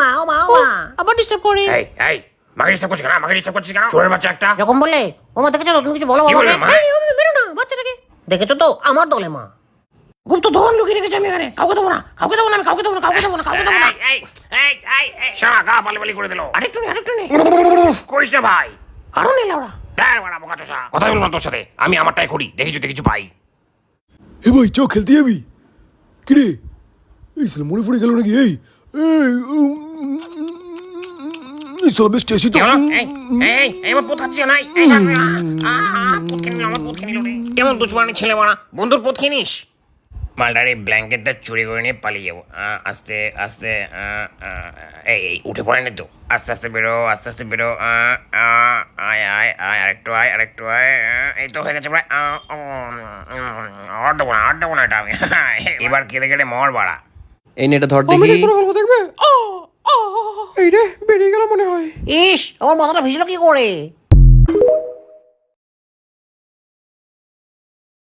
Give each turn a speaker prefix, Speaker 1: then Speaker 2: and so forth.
Speaker 1: মা
Speaker 2: আবার ডিস্টার্ব করে।
Speaker 3: এই মাকে ডিস্টার্ব করছিস কেন? আমাকে ডিস্টার্ব করছিস কেন? শুয়োরের বাচ্চা একটা।
Speaker 1: এরকম বললে ও মা দেখেছো তো, তুমি কিছু বলো
Speaker 3: কি বললে মা?
Speaker 1: মেরো না বাচ্চাটাকে। দেখেছো তো আমার দলে মা।
Speaker 2: গুপ্ত ধন লুকিয়ে রেখেছি আমি এখানে, কাউকে দেবো না, কাউকে দেবো না, কাউকে দেবো না, কাউকে দেবো না, কাউকে দেবো না।
Speaker 3: শালা গা বালি করে দিল।
Speaker 2: আরেকটু নে
Speaker 3: করিস না ভাই।
Speaker 2: আরো নে লাউড়া।
Speaker 3: দেখ বড়া বোকা চোষা, কথা বলবো না তোর সাথে। আমি আমারটাই করি, দেখি যদি কিছু পাই।
Speaker 4: এ ভাই চ খেলতে যাবি? কিরে এই ছেলে মনে পড়ে গেল নাকি? এই এই চল বেশ টেস্টি তো।
Speaker 3: কি হলো? আমার পোত খাচ্ছি না। পোত খেয়ে নিল, আমার পোত খেয়ে নিল রে। কেমন দুশ্মনী ছেলে মারা, বন্ধুর পোত খেয়ে নিস। মালটারে ব্ল্যাঙ্কেটটা চুরি করে নিয়ে পালিয়ে যাবো। আস্তে আস্তে এই উঠে পড়ে নি তো। আস্তে আস্তে বেরো, আস্তে আস্তে বেরো। আয় আয় আয়, আরেকটু আয়। এই তো হয়ে গেছে প্রায়। আর দেবো না এটা আমি। এবার কেঁদে কেটে মর বাড়া।
Speaker 5: এই নেটা ধর
Speaker 4: আমি
Speaker 5: দেখি।
Speaker 4: কোনো গল্প দেখবে? এই রে বেরিয়ে গেল মনে হয়।
Speaker 1: ইস আমার মাথাটা ভিজলো কি করে?